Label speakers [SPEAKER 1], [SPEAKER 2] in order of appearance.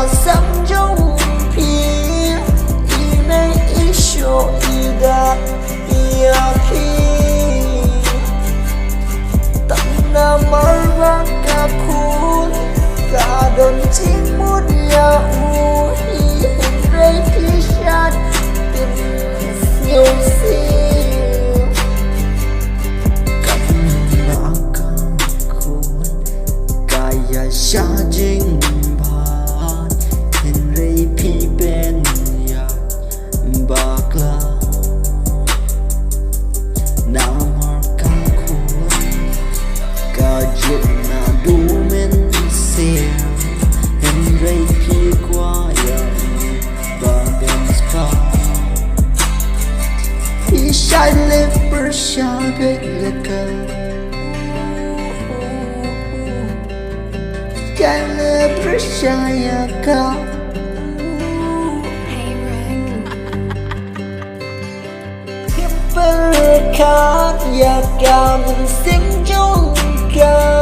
[SPEAKER 1] samjong pi ine isho ida iyaki tangna marwa ka kun ka don ching mut ya u rei kishat tin siêu si xa chính bạn hình rây phi bên nhà bạc la nào mà căng khôn cả chuyện là đủ men xe hình rây phi qua nhà và bên spa phi sai lệ bờ xa gây lệ cơ Kala percaya kau Berkat ya kamu sing jongka